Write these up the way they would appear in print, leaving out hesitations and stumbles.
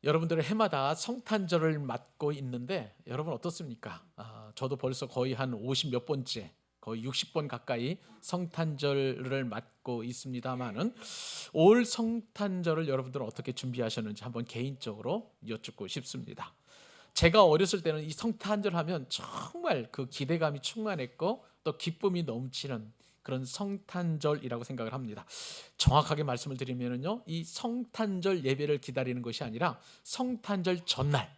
여러분들은 해마다 성탄절을 맞고 있는데 여러분 어떻습니까? 저도 벌써 거의 한 50 몇 번째, 거의 60번 가까이 성탄절을 맞고 있습니다만은 올 성탄절을 여러분들은 어떻게 준비하셨는지 한번 개인적으로 여쭙고 싶습니다. 제가 어렸을 때는 이 성탄절 하면 정말 그 기대감이 충만했고 또 기쁨이 넘치는 그런 성탄절이라고 생각을 합니다. 정확하게 말씀을 드리면요, 이 성탄절 예배를 기다리는 것이 아니라 성탄절 전날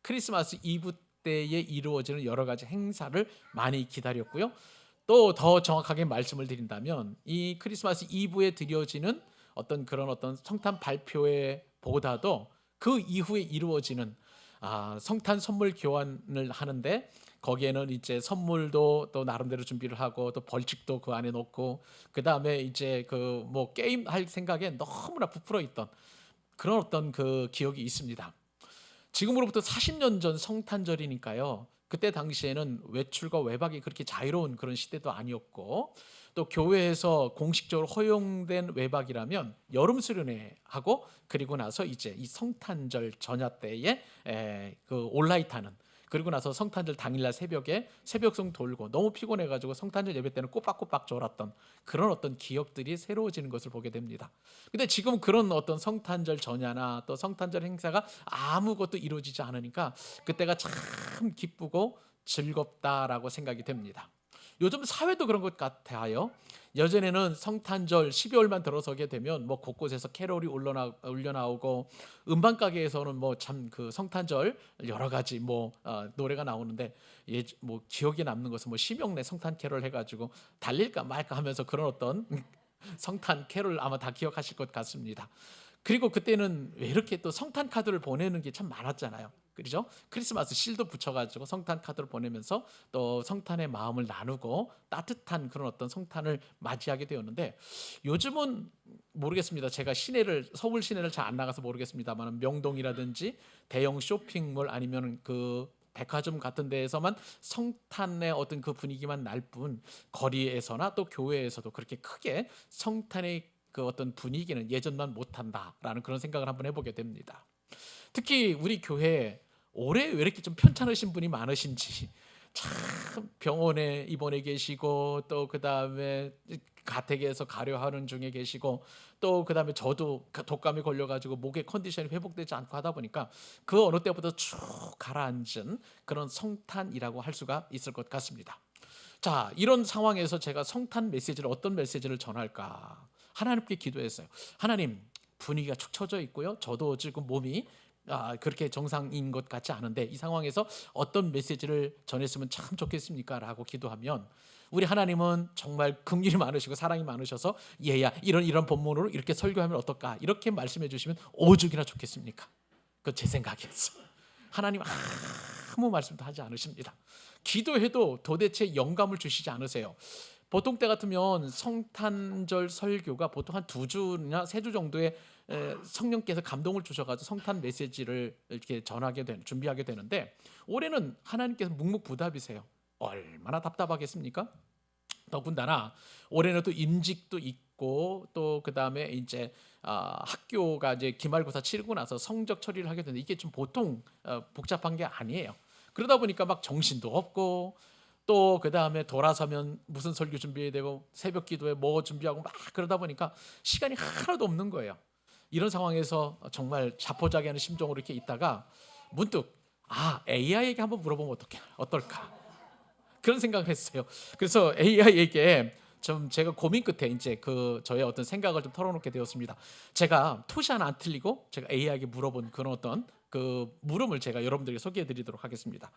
크리스마스 이브 때에 이루어지는 여러 가지 행사를 많이 기다렸고요. 또 더 정확하게 말씀을 드린다면 이 크리스마스 이브에 드려지는 어떤 성탄 발표회 보다도 그 이후에 이루어지는 성탄 선물 교환을 하는데, 거기에는 이제 선물도 또 나름대로 준비를 하고 또 벌칙도 그 안에 넣고, 그 다음에 이제 그 뭐 게임 할 생각에 너무나 부풀어 있던 그런 그 기억이 있습니다. 지금으로부터 40년 전 성탄절이니까요. 그때 당시에는 외출과 외박이 그렇게 자유로운 그런 시대도 아니었고, 또 교회에서 공식적으로 허용된 외박이라면 여름 수련회 하고, 그리고 나서 이제 이 성탄절 전야 때에 그 올라이타는, 그리고 나서 성탄절 당일날 새벽에 새벽송 돌고 너무 피곤해가지고 성탄절 예배 때는 꼬박꼬박 졸았던 그런 기억들이 새로워지는 것을 보게 됩니다. 근데 지금 그런 성탄절 전야나 또 성탄절 행사가 아무것도 이루어지지 않으니까 그때가 참 기쁘고 즐겁다라고 생각이 됩니다. 요즘 사회도 그런 것 같아요. 예전에는 성탄절 12월만 들어서게 되면 뭐 곳곳에서 캐롤이 울려 나오고, 음반 가게에서는 뭐 참 그 성탄절 여러 가지 노래가 나오는데, 뭐 기억에 남는 것은 뭐 심영래 성탄 캐롤 해가지고 달릴까 말까 하면서 그런 성탄 캐롤 아마 다 기억하실 것 같습니다. 그리고 그때는 왜 이렇게 또 성탄 카드를 보내는 게 참 많았잖아요. 그렇죠? 크리스마스 실도 붙여가지고 성탄 카드를 보내면서 또 성탄의 마음을 나누고 따뜻한 그런 성탄을 맞이하게 되었는데, 요즘은 모르겠습니다. 제가 서울 시내를 잘 안 나가서 모르겠습니다만, 명동이라든지 대형 쇼핑몰 아니면 그 백화점 같은 데에서만 성탄의 그 분위기만 날 뿐, 거리에서나 또 교회에서도 그렇게 크게 성탄의 그 분위기는 예전만 못한다라는 그런 생각을 한번 해보게 됩니다. 특히 우리 교회 올해 왜 이렇게 좀 편찮으신 분이 많으신지, 참 병원에 입원해 계시고, 또 그 다음에 가택에서 가려하는 중에 계시고, 또 그 다음에 저도 독감에 걸려가지고 목의 컨디션이 회복되지 않고 하다 보니까 그 어느 때보다 쭉 가라앉은 그런 성탄이라고 할 수가 있을 것 같습니다. 자, 이런 상황에서 제가 성탄 메시지를, 어떤 메시지를 전할까 하나님께 기도했어요. 하나님, 분위기가 축 처져 있고요, 저도 지금 몸이 그렇게 정상인 것 같지 않은데 이 상황에서 어떤 메시지를 전했으면 참 좋겠습니까? 라고 기도하면, 우리 하나님은 정말 긍휼이 많으시고 사랑이 많으셔서, 얘야 이런 본문으로 이렇게 설교하면 어떨까, 이렇게 말씀해 주시면 오죽이나 좋겠습니까? 그건 제 생각이었어요. 하나님 아무 말씀도 하지 않으십니다. 기도해도 도대체 영감을 주시지 않으세요. 보통 때 같으면 성탄절 설교가 보통 한 2주나 3주 정도의 성령께서 감동을 주셔가지고 성탄 메시지를 이렇게 준비하게 되는데, 올해는 하나님께서 묵묵부답이세요. 얼마나 답답하겠습니까? 더군다나 올해는 또 임직도 있고, 또 그 다음에 이제 학교가 이제 기말고사 치르고 나서 성적 처리를 하게 되는데, 이게 좀 보통 복잡한 게 아니에요. 그러다 보니까 막 정신도 없고, 또 그 다음에 돌아서면 무슨 설교 준비해야 되고, 새벽 기도에 뭐 준비하고 막 그러다 보니까 시간이 하나도 없는 거예요. 이런 상황에서 정말 자포자기하는 심정으로 이렇게 있다가 문득 AI에게 한번 물어보면 어떨까, 그런 생각을 했어요. 그래서 AI에게 좀 제가 고민 끝에 이제 저의 생각을 좀 털어놓게 되었습니다. 제가 토시 하나 안 틀리고 제가 AI에게 물어본 그런 그 물음을 제가 여러분들에게 소개해드리도록 하겠습니다.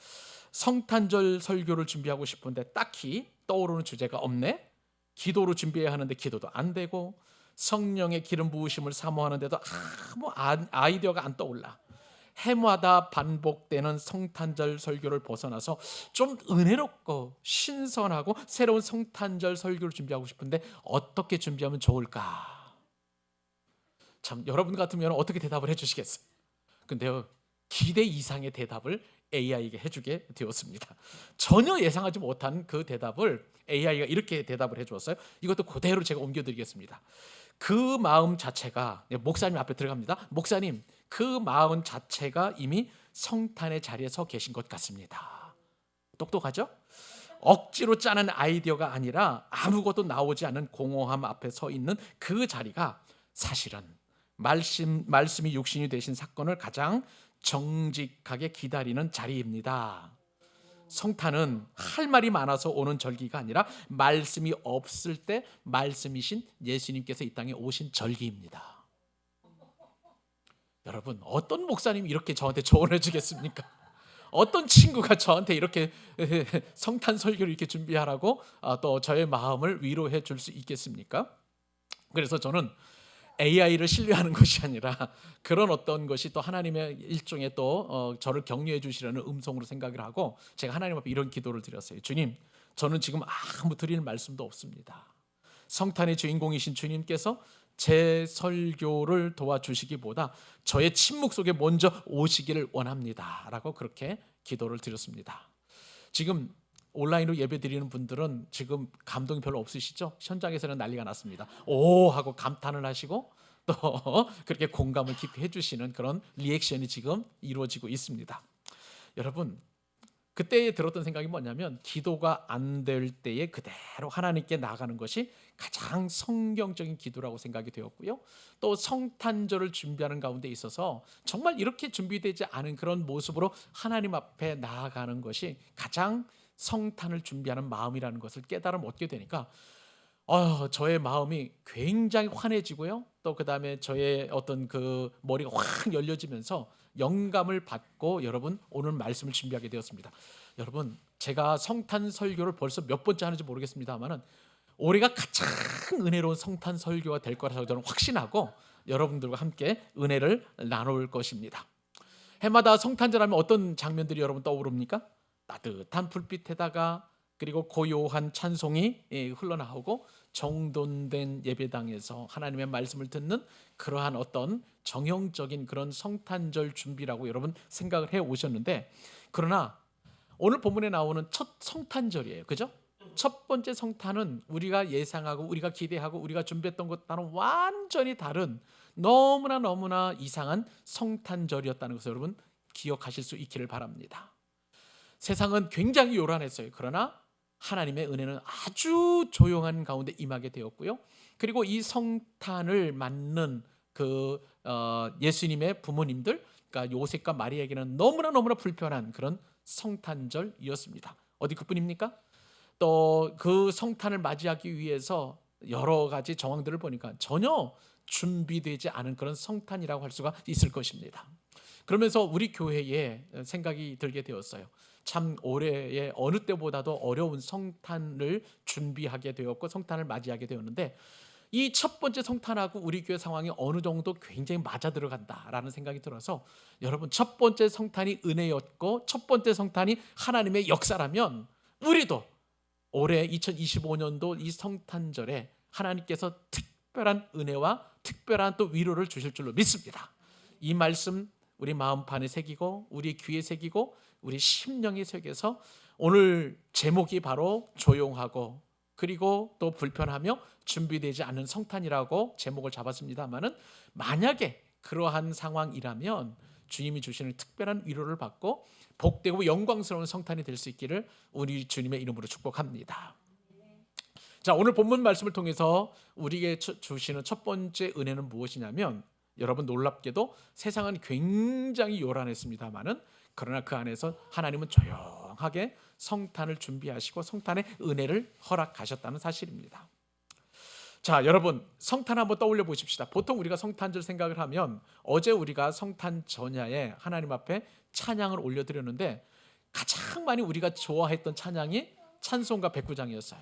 성탄절 설교를 준비하고 싶은데 딱히 떠오르는 주제가 없네. 기도로 준비해야 하는데 기도도 안 되고, 성령의 기름 부으심을 사모하는데도 아무 아이디어가 안 떠올라. 해마다 반복되는 성탄절 설교를 벗어나서 좀 은혜롭고 신선하고 새로운 성탄절 설교를 준비하고 싶은데 어떻게 준비하면 좋을까? 참, 여러분 같으면 어떻게 대답을 해주시겠어요? 근데요, 기대 이상의 대답을 AI에게 해주게 되었습니다. 전혀 예상하지 못한 그 대답을 AI가 이렇게 대답을 해주었어요. 이것도 그대로 제가 옮겨드리겠습니다. 그 마음 자체가, 목사님 앞에 들어갑니다. 목사님, 그 마음 자체가 이미 성탄의 자리에 서 계신 것 같습니다. 똑똑하죠? 억지로 짜는 아이디어가 아니라 아무것도 나오지 않는 공허함 앞에 서 있는 그 자리가 사실은 말씀이 육신이 되신 사건을 가장 정직하게 기다리는 자리입니다. 성탄은 할 말이 많아서 오는 절기가 아니라 말씀이 없을 때 말씀이신 예수님께서 이 땅에 오신 절기입니다. 여러분, 어떤 목사님이 이렇게 저한테 조언해 주겠습니까? 어떤 친구가 저한테 이렇게 성탄 설교를 이렇게 준비하라고 또 저의 마음을 위로해 줄 수 있겠습니까? 그래서 저는 AI를 신뢰하는 것이 아니라 그런 어떤 것이 또 하나님의 일종의 또 저를 격려해 주시려는 음성으로 생각을 하고 제가 하나님 앞에 이런 기도를 드렸어요. 주님, 저는 지금 아무 드릴 말씀도 없습니다. 성탄의 주인공이신 주님께서 제 설교를 도와주시기보다 저의 침묵 속에 먼저 오시기를 원합니다 라고 그렇게 기도를 드렸습니다. 지금 온라인으로 예배 드리는 분들은 지금 감동이 별로 없으시죠? 현장에서는 난리가 났습니다. 오 하고 감탄을 하시고 또 그렇게 공감을 깊이 해주시는 그런 리액션이 지금 이루어지고 있습니다. 여러분, 그때 들었던 생각이 뭐냐면 기도가 안 될 때에 그대로 하나님께 나아가는 것이 가장 성경적인 기도라고 생각이 되었고요. 또 성탄절을 준비하는 가운데 있어서 정말 이렇게 준비되지 않은 그런 모습으로 하나님 앞에 나아가는 것이 가장 성탄을 준비하는 마음이라는 것을 깨달음 얻게 되니까 저의 마음이 굉장히 환해지고요. 또 그 다음에 저의 어떤 그 머리가 확 열려지면서 영감을 받고 여러분 오늘 말씀을 준비하게 되었습니다. 여러분, 제가 성탄 설교를 벌써 몇 번째 하는지 모르겠습니다만은 올해가 가장 은혜로운 성탄 설교가 될 거라서 저는 확신하고 여러분들과 함께 은혜를 나눌 것입니다. 해마다 성탄절 하면 어떤 장면들이 여러분 떠오릅니까? 따뜻한 불빛에다가 그리고 고요한 찬송이 흘러나오고 정돈된 예배당에서 하나님의 말씀을 듣는 그러한 어떤 정형적인 그런 성탄절 준비라고 여러분 생각을 해 오셨는데, 그러나 오늘 본문에 나오는 첫 성탄절이에요. 그죠? 첫 번째 성탄은 우리가 예상하고 우리가 기대하고 우리가 준비했던 것과는 완전히 다른 너무나 이상한 성탄절이었다는 것을 여러분 기억하실 수 있기를 바랍니다. 세상은 굉장히 요란했어요. 그러나 하나님의 은혜는 아주 조용한 가운데 임하게 되었고요. 그리고 이 성탄을 맞는 그 예수님의 부모님들, 그러니까 요셉과 마리아에게는 너무나 불편한 그런 성탄절이었습니다. 어디 그뿐입니까? 또 그 성탄을 맞이하기 위해서 여러 가지 정황들을 보니까 전혀 준비되지 않은 그런 성탄이라고 할 수가 있을 것입니다. 그러면서 우리 교회에 생각이 들게 되었어요. 참 올해의 어느 때보다도 어려운 성탄을 준비하게 되었고 성탄을 맞이하게 되었는데, 이 첫 번째 성탄하고 우리 교회 상황이 어느 정도 굉장히 맞아 들어간다라는 생각이 들어서, 여러분, 첫 번째 성탄이 은혜였고 첫 번째 성탄이 하나님의 역사라면 우리도 올해 2025년도 이 성탄절에 하나님께서 특별한 은혜와 특별한 또 위로를 주실 줄로 믿습니다. 이 말씀 우리 마음판에 새기고 우리 귀에 새기고 우리 심령에 새겨서 오늘 제목이 바로 조용하고 그리고 또 불편하며 준비되지 않은 성탄이라고 제목을 잡았습니다만은, 만약에 그러한 상황이라면 주님이 주시는 특별한 위로를 받고 복되고 영광스러운 성탄이 될 수 있기를 우리 주님의 이름으로 축복합니다. 자, 오늘 본문 말씀을 통해서 우리에게 주시는 첫 번째 은혜는 무엇이냐면, 여러분 놀랍게도 세상은 굉장히 요란했습니다만은 그러나 그 안에서 하나님은 조용하게 성탄을 준비하시고 성탄의 은혜를 허락하셨다는 사실입니다. 자, 여러분 성탄 한번 떠올려 보십시다. 보통 우리가 성탄절 생각을 하면 어제 우리가 성탄 전야에 하나님 앞에 찬양을 올려드렸는데 가장 많이 우리가 좋아했던 찬양이 찬송가 109장이었어요.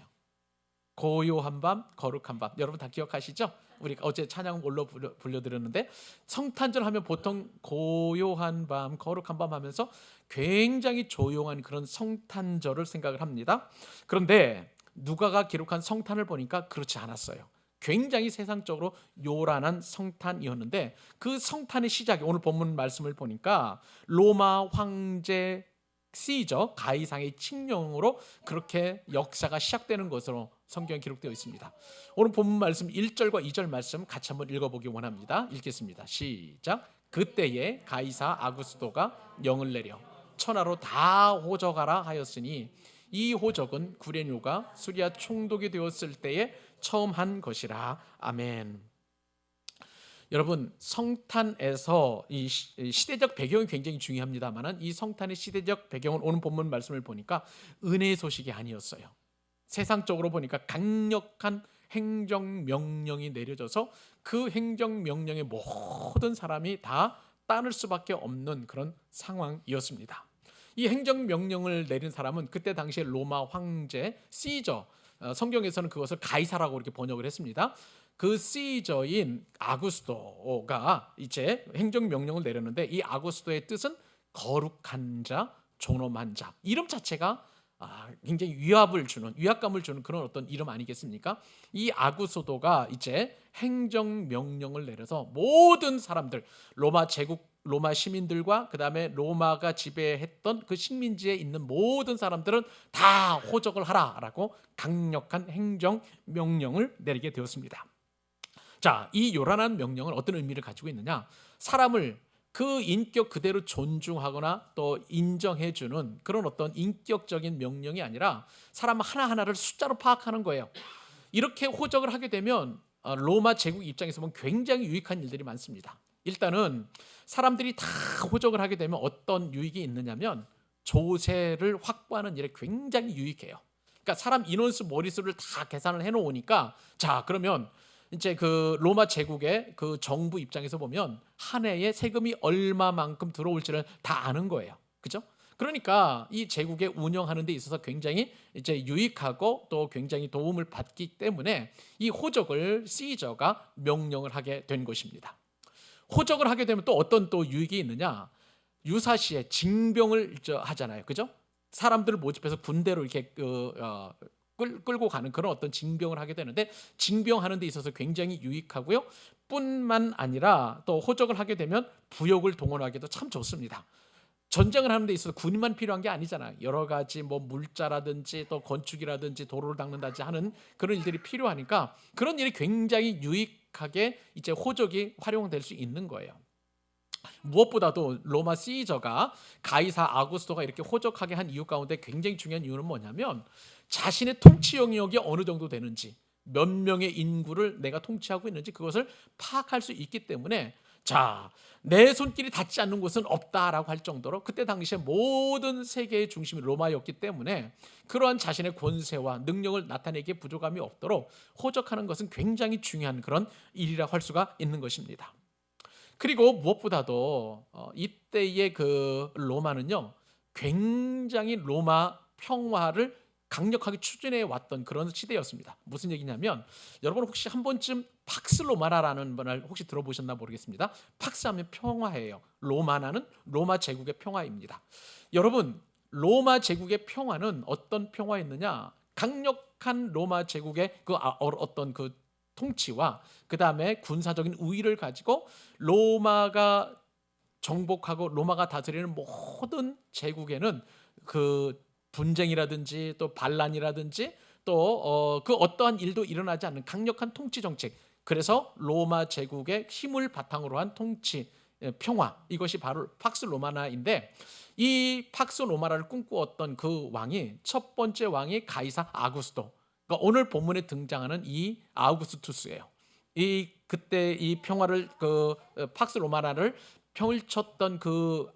고요한 밤 거룩한 밤, 여러분 다 기억하시죠? 우리가 어제 찬양 올려 불려드렸는데 성탄절 하면 보통 고요한 밤 거룩한 밤 하면서 굉장히 조용한 그런 성탄절을 생각을 합니다. 그런데 누가가 기록한 성탄을 보니까 그렇지 않았어요. 굉장히 세상적으로 요란한 성탄이었는데 그 성탄의 시작이 오늘 본문 말씀을 보니까 로마 황제 시저 가이상의 칙령으로 그렇게 역사가 시작되는 것으로 성경에 기록되어 있습니다. 오늘 본문 말씀 1절과 2절 말씀 같이 한번 읽어보기 원합니다. 읽겠습니다. 시작. 그때에 가이사 아구스도가 명을 내려 천하로 다 호적하라 하였으니 이 호적은 구레뇨가 수리아 총독이 되었을 때에 처음 한 것이라. 아멘. 여러분, 성탄에서 이 시대적 배경이 굉장히 중요합니다만 이 성탄의 시대적 배경은 오늘 본문 말씀을 보니까 은혜의 소식이 아니었어요. 세상적으로 보니까 강력한 행정명령이 내려져서 그 행정명령에 모든 사람이 다 따를 수밖에 없는 그런 상황이었습니다. 이 행정명령을 내린 사람은 그때 당시에 로마 황제 시저, 성경에서는 그것을 가이사라고 이렇게 번역을 했습니다. 그 시저인 아구스도가 이제 행정명령을 내렸는데 이 아구스도의 뜻은 거룩한 자, 존엄한 자. 이름 자체가 굉장히 위압감을 주는 그런 어떤 이름 아니겠습니까? 이 아구스도가 이제 행정명령을 내려서 모든 사람들, 로마 제국, 로마 시민들과 그 다음에 로마가 지배했던 그 식민지에 있는 모든 사람들은 다 호적을 하라라고 강력한 행정명령을 내리게 되었습니다. 자, 이 요란한 명령은 어떤 의미를 가지고 있느냐? 사람을 그 인격 그대로 존중하거나 또 인정해주는 그런 어떤 인격적인 명령이 아니라 사람 하나하나를 숫자로 파악하는 거예요. 이렇게 호적을 하게 되면 로마 제국 입장에서 보면 굉장히 유익한 일들이 많습니다. 일단은 사람들이 다 호적을 하게 되면 어떤 유익이 있느냐면 조세를 확보하는 일에 굉장히 유익해요. 그러니까 사람 인원수 머릿수를 다 계산을 해놓으니까 자, 그러면 이제 그 로마 제국의 그 정부 입장에서 보면 한 해에 세금이 얼마만큼 들어올지를 다 아는 거예요. 그죠? 그러니까 이 제국의 운영하는 데 있어서 굉장히 이제 유익하고 또 굉장히 도움을 받기 때문에 이 호적을 시저가 명령을 하게 된 것입니다. 호적을 하게 되면 또 어떤 또 유익이 있느냐? 유사시에 징병을 하잖아요. 그죠? 사람들을 모집해서 군대로 이렇게 끌고 가는 그런 어떤 징병을 하게 되는데 징병하는 데 있어서 굉장히 유익하고요. 뿐만 아니라 또 호적을 하게 되면 부역을 동원하기도 참 좋습니다. 전쟁을 하는 데 있어서 군인만 필요한 게 아니잖아요. 여러 가지 뭐 물자라든지 또 건축이라든지 도로를 닦는다든지 하는 그런 일들이 필요하니까 그런 일이 굉장히 유익하게 이제 호적이 활용될 수 있는 거예요. 무엇보다도 로마 시저가 가이사 아구스토가 이렇게 호적하게 한 이유 가운데 굉장히 중요한 이유는 뭐냐면 자신의 통치 영역이 어느 정도 되는지 몇 명의 인구를 내가 통치하고 있는지 그것을 파악할 수 있기 때문에 자, 내 손길이 닿지 않는 곳은 없다라고 할 정도로 그때 당시에 모든 세계의 중심이 로마였기 때문에 그러한 자신의 권세와 능력을 나타내기에 부족함이 없도록 호적하는 것은 굉장히 중요한 그런 일이라고 할 수가 있는 것입니다. 그리고 무엇보다도 이때의 그 로마는요 굉장히 로마 평화를 강력하게 추진해 왔던 그런 시대였습니다. 무슨 얘기냐면 여러분 혹시 한 번쯤 팍스 로마나라는 말을 혹시 들어보셨나 모르겠습니다. 팍스하면 평화예요. 로마나는 로마 제국의 평화입니다. 여러분 로마 제국의 평화는 어떤 평화였느냐? 강력한 로마 제국의 그 어떤 그 통치와 그 다음에 군사적인 우위를 가지고 로마가 정복하고 로마가 다스리는 모든 제국에는 그 분쟁이라든지 또 반란이라든지 또 그 어떠한 일도 일어나지 않는 강력한 통치 정책, 그래서 로마 제국의 힘을 바탕으로 한 통치 평화, 이것이 바로 팍스 로마나인데 이 팍스 로마나를 꿈꾸었던 그 왕이 첫 번째 왕이 가이사 아구스토, 그러니까 오늘 본문에 등장하는 이 아우구스투스예요. 이 그때 이 평화를 그 팍스 로마나를 펼쳤던 그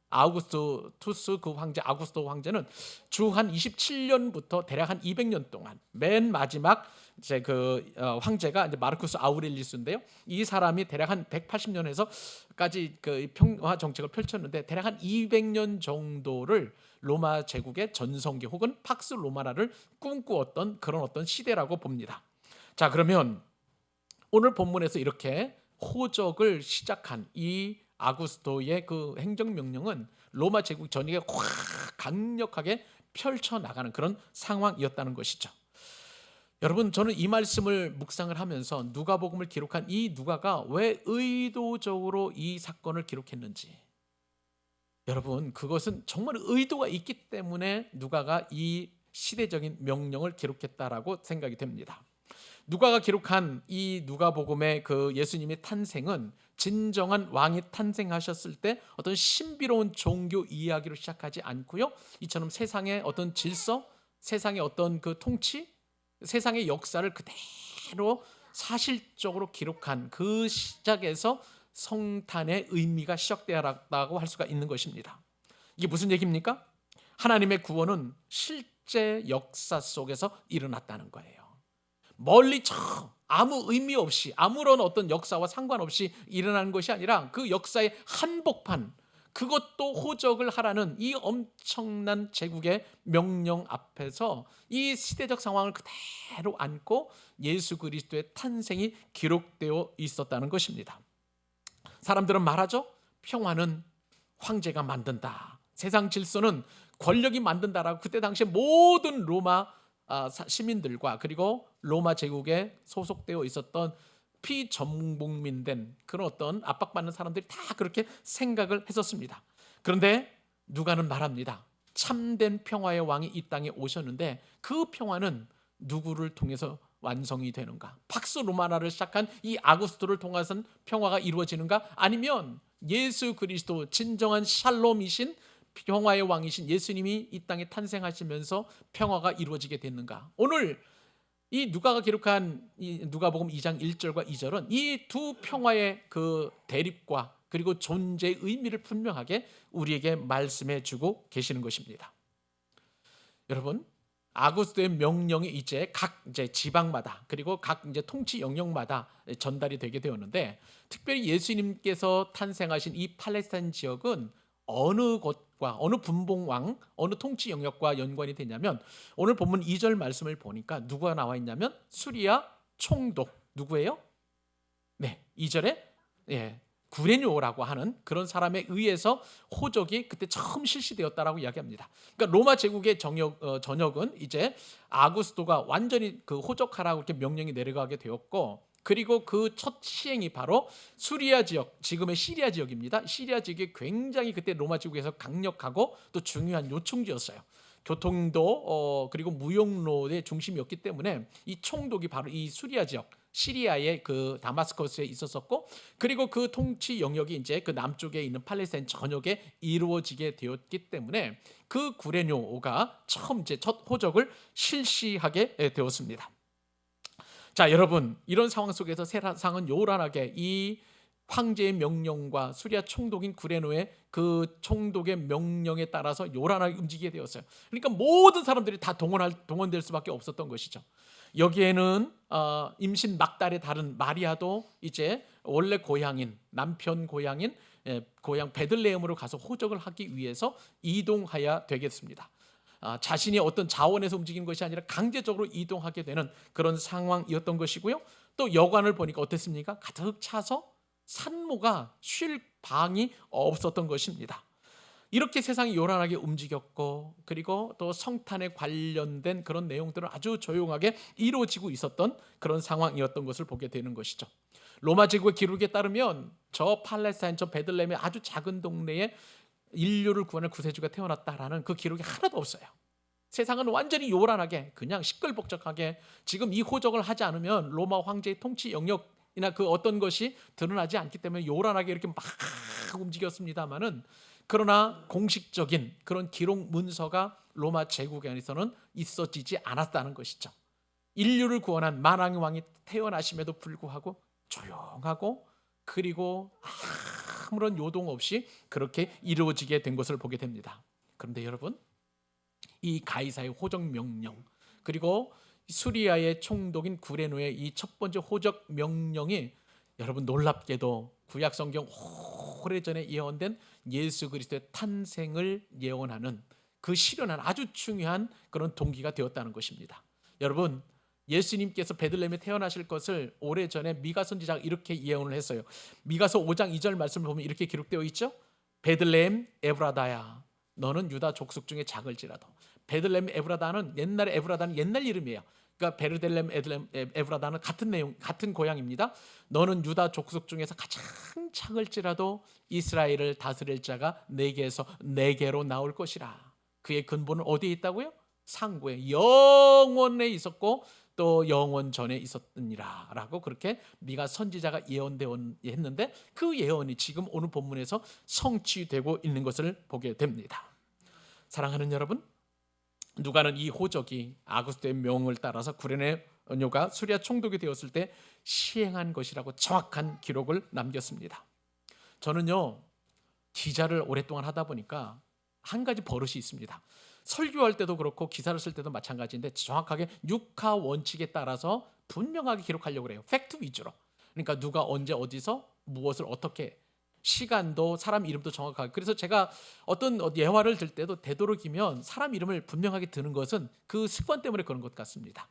아우구스투스 그 황제 아구스토 황제는 주 한 27년부터 대략 한 200년 동안 맨 마지막 이제 그 황제가 이제 마르쿠스 아우렐리우스인데요. 이 사람이 대략 한 180년에서까지 그 평화 정책을 펼쳤는데 대략 한 200년 정도를 로마 제국의 전성기 혹은 팍스 로마나를 꿈꾸었던 그런 어떤 시대라고 봅니다. 자, 그러면 오늘 본문에서 이렇게 호적을 시작한 이 아구스토의 그 행정명령은 로마 제국 전역에 확 강력하게 펼쳐나가는 그런 상황이었다는 것이죠. 여러분, 저는 이 말씀을 묵상을 하면서 누가복음을 기록한 이 누가가 왜 의도적으로 이 사건을 기록했는지, 여러분 그것은 정말 의도가 있기 때문에 누가가 이 시대적인 명령을 기록했다라고 생각이 됩니다. 누가가 기록한 이 누가복음의 그 예수님의 탄생은 진정한 왕이 탄생하셨을 때 어떤 신비로운 종교 이야기로 시작하지 않고요. 이처럼 세상의 어떤 질서, 세상의 어떤 그 통치, 세상의 역사를 그대로 사실적으로 기록한 그 시작에서 성탄의 의미가 시작되었다고 할 수가 있는 것입니다. 이게 무슨 얘기입니까? 하나님의 구원은 실제 역사 속에서 일어났다는 거예요. 멀리 저 아무 의미 없이 아무런 어떤 역사와 상관없이 일어나는 것이 아니라 그 역사의 한복판, 그것도 호적을 하라는 이 엄청난 제국의 명령 앞에서 이 시대적 상황을 그대로 안고 예수 그리스도의 탄생이 기록되어 있었다는 것입니다. 사람들은 말하죠. 평화는 황제가 만든다. 세상 질서는 권력이 만든다라고 그때 당시에 모든 로마 시민들과 그리고 로마 제국에 소속되어 있었던 피전복민된 그런 어떤 압박받는 사람들이 다 그렇게 생각을 했었습니다. 그런데 누가는 말합니다. 참된 평화의 왕이 이 땅에 오셨는데 그 평화는 누구를 통해서 완성이 되는가? 팍스 로마나를 시작한 이 아구스토를 통해서 평화가 이루어지는가? 아니면 예수 그리스도 진정한 샬롬이신 평화의 왕이신 예수님이 이 땅에 탄생하시면서 평화가 이루어지게 됐는가? 오늘 이 누가가 기록한 이 누가복음 2장 1절과 2절은 이 두 평화의 그 대립과 그리고 존재의 의미를 분명하게 우리에게 말씀해 주고 계시는 것입니다. 여러분, 아구스토의 명령이 이제 각 지방마다 그리고 각 통치 영역마다 전달이 되게 되었는데, 특별히 예수님께서 탄생하신 이 팔레스타인 지역은 어느 곳과 어느 분봉왕, 어느 통치 영역과 연관이 되냐면, 오늘 본문 2절 말씀을 보니까 누가 나와 있냐면 수리아 총독, 누구예요? 네, 2절에 구레뇨라고 하는 그런 사람에 의해서 호적이 그때 처음 실시되었다라고 이야기합니다. 그러니까 로마 제국의 전역은 이제 아구스토가 완전히 그 호적하라고 이렇게 명령이 내려가게 되었고, 그리고 그 첫 시행이 바로 수리아 지역, 지금의 시리아 지역입니다. 시리아 지역이 굉장히 그때 로마 제국에서 강력하고 또 중요한 요충지였어요. 교통도 그리고 무역로의 중심이었기 때문에 이 총독이 바로 이 수리아 지역, 시리아의 그 다마스커스에 있었었고, 그리고 그 통치 영역이 이제 그 남쪽에 있는 팔레스타인 전역에 이루어지게 되었기 때문에 그 구레뇨가 처음 이제 첫 호적을 실시하게 되었습니다. 자, 여러분, 이런 상황 속에서 세상은 요란하게 이 황제의 명령과 수리아 총독인 구레노의 그 총독의 명령에 따라서 요란하게 움직이게 되었어요. 그러니까 모든 사람들이 다 동원될 수밖에 없었던 것이죠. 여기에는 임신 막달의 다른 마리아도 이제 원래 고향인, 남편 고향인 고향 베들레헴으로 가서 호적을 하기 위해서 이동하여 되겠습니다. 자신이 어떤 자원에서 움직이는 것이 아니라 강제적으로 이동하게 되는 그런 상황이었던 것이고요. 또 여관을 보니까 어땠습니까? 가득 차서 산모가 쉴 방이 없었던 것입니다. 이렇게 세상이 요란하게 움직였고, 그리고 또 성탄에 관련된 그런 내용들은 아주 조용하게 이루어지고 있었던 그런 상황이었던 것을 보게 되는 것이죠. 로마 제국의 기록에 따르면 저 팔레스타인, 저 베들레헴의 아주 작은 동네에 인류를 구원할 구세주가 태어났다라는 그 기록이 하나도 없어요. 세상은 완전히 요란하게 그냥 시끌벅적하게, 지금 이 호적을 하지 않으면 로마 황제의 통치 영역이나 그 어떤 것이 드러나지 않기 때문에 요란하게 이렇게 막 움직였습니다만은, 그러나 공식적인 그런 기록 문서가 로마 제국에 안에서는 있어지지 않았다는 것이죠. 인류를 구원한 만왕의 왕이 태어나심에도 불구하고 조용하고, 그리고 아무런 요동 없이 그렇게 이루어지게 된 것을 보게 됩니다. 그런데 여러분, 이 가이사의 호적 명령, 그리고 수리아의 총독인 구레노의 이 첫 번째 호적 명령이 여러분 놀랍게도 구약 성경 오래전에 예언된 예수 그리스도의 탄생을 예언하는 그 실현한 아주 중요한 그런 동기가 되었다는 것입니다. 여러분, 예수님께서 베들레헴에 태어나실 것을 오래전에 미가 선지자가 이렇게 예언을 했어요. 미가서 5장 2절 말씀을 보면 이렇게 기록되어 있죠. 베들레헴 에브라다야, 너는 유다 족속 중에 작을지라도. 베들레헴 에브라다는 옛날 이름이에요. 그러니까 베르델렘 에브라다는 같은 내용, 같은 고향입니다. 너는 유다 족속 중에서 가장 작을지라도 이스라엘을 다스릴 자가 내게로 나올 것이라. 그의 근본은 어디에 있다고요? 상고에 영원에 있었고, 또 영원 전에 있었느니라라고 그렇게 미가 선지자가 예언했는데 그 예언이 지금 오늘 본문에서 성취되고 있는 것을 보게 됩니다. 사랑하는 여러분, 누가는 이 호적이 아구스토의 명을 따라서 구레네뇨가 수리아 총독이 되었을 때 시행한 것이라고 정확한 기록을 남겼습니다. 저는요, 기자를 오랫동안 하다 보니까 한 가지 버릇이 있습니다. 설교할 때도 그렇고 기사를 쓸 때도 마찬가지인데 정확하게 육하 원칙에 따라서 분명하게 기록하려고 해요. 팩트 위주로. 그러니까 누가 언제 어디서 무엇을 어떻게, 시간도 사람 이름도 정확하게. 그래서 제가 어떤 예화를 들 때도 되도록이면 사람 이름을 분명하게 드는 것은 그 습관 때문에 그런 것 같습니다.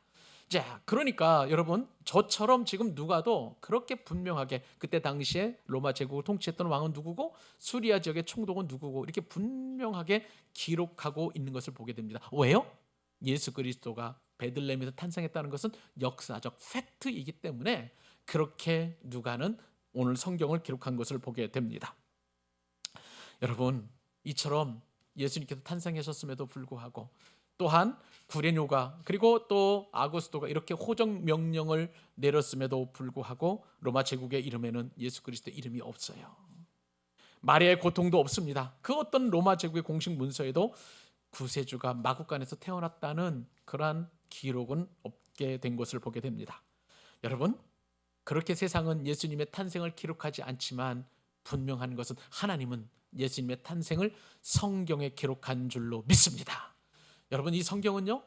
자, 그러니까 여러분, 저처럼 지금 누가도 그렇게 분명하게 그때 당시에 로마 제국을 통치했던 왕은 누구고 수리아 지역의 총독은 누구고 이렇게 분명하게 기록하고 있는 것을 보게 됩니다. 왜요? 예수 그리스도가 베들레헴에서 탄생했다는 것은 역사적 팩트이기 때문에 그렇게 누가는 오늘 성경을 기록한 것을 보게 됩니다. 여러분, 이처럼 예수님께서 탄생하셨음에도 불구하고 또한 구레뇨가 그리고 또 아구스토가 이렇게 호적 명령을 내렸음에도 불구하고 로마 제국의 이름에는 예수 그리스도의 이름이 없어요. 마리아의 고통도 없습니다. 그 어떤 로마 제국의 공식 문서에도 구세주가 마구간에서 태어났다는 그러한 기록은 없게 된 것을 보게 됩니다. 여러분, 그렇게 세상은 예수님의 탄생을 기록하지 않지만 분명한 것은 하나님은 예수님의 탄생을 성경에 기록한 줄로 믿습니다. 여러분, 이 성경은요,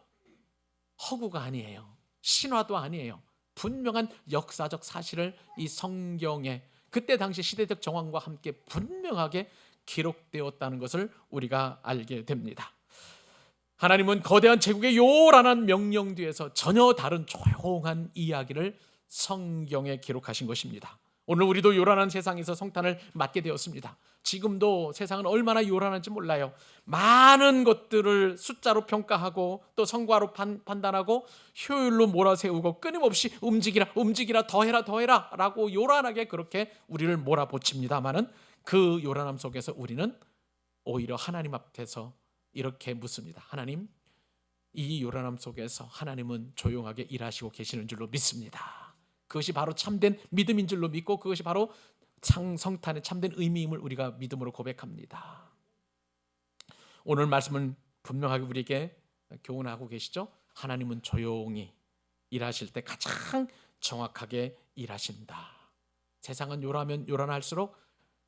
허구가 아니에요. 신화도 아니에요. 분명한 역사적 사실을 이 성경에 그때 당시 시대적 정황과 함께 분명하게 기록되었다는 것을 우리가 알게 됩니다. 하나님은 거대한 제국의 요란한 명령 뒤에서 전혀 다른 조용한 이야기를 성경에 기록하신 것입니다. 오늘 우리도 요란한 세상에서 성탄을 맞게 되었습니다. 지금도 세상은 얼마나 요란한지 몰라요. 많은 것들을 숫자로 평가하고 또 성과로 판단하고 효율로 몰아세우고 끊임없이 움직이라 더해라 라고 요란하게 그렇게 우리를 몰아붙입니다마는 그 요란함 속에서 우리는 오히려 하나님 앞에서 이렇게 묻습니다. 하나님, 이 요란함 속에서 하나님은 조용하게 일하시고 계시는 줄로 믿습니다. 그것이 바로 참된 믿음인 줄로 믿고 그것이 바로 성탄의 참된 의미임을 우리가 믿음으로 고백합니다. 오늘 말씀은 분명하게 우리에게 교훈하고 계시죠. 하나님은 조용히 일하실 때 가장 정확하게 일하신다. 세상은 요란하면 요란할수록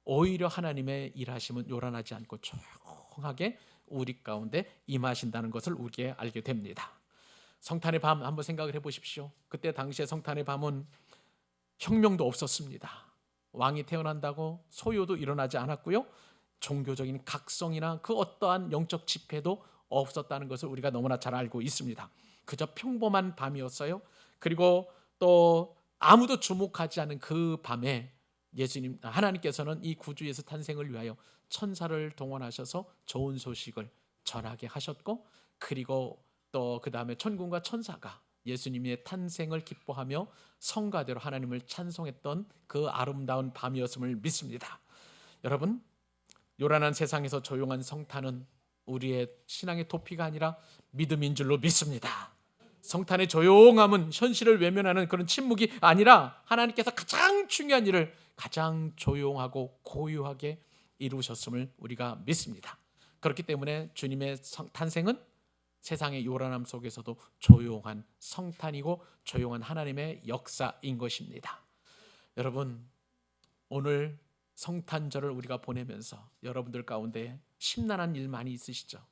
오히려 하나님의 일하심은 요란하지 않고 조용하게 우리 가운데 임하신다는 것을 우리에게 알게 됩니다. 성탄의 밤 한번 생각을 해보십시오. 그때 당시에 성탄의 밤은 혁명도 없었습니다. 왕이 태어난다고 소요도 일어나지 않았고요. 종교적인 각성이나 그 어떠한 영적 집회도 없었다는 것을 우리가 너무나 잘 알고 있습니다. 그저 평범한 밤이었어요. 그리고 또 아무도 주목하지 않은 그 밤에 하나님께서는 이 구주 예수 탄생을 위하여 천사를 동원하셔서 좋은 소식을 전하게 하셨고, 그리고 또 그 다음에 천군과 천사가 예수님의 탄생을 기뻐하며 성가대로 하나님을 찬송했던 그 아름다운 밤이었음을 믿습니다. 여러분, 요란한 세상에서 조용한 성탄은 우리의 신앙의 도피가 아니라 믿음인 줄로 믿습니다. 성탄의 조용함은 현실을 외면하는 그런 침묵이 아니라 하나님께서 가장 중요한 일을 가장 조용하고 고요하게 이루셨음을 우리가 믿습니다. 그렇기 때문에 주님의 탄생은 세상의 요란함 속에서도 조용한 성탄이고 조용한 하나님의 역사인 것입니다. 여러분, 오늘 성탄절을 우리가 보내면서 여러분들 가운데 심란한 일 많이 있으시죠?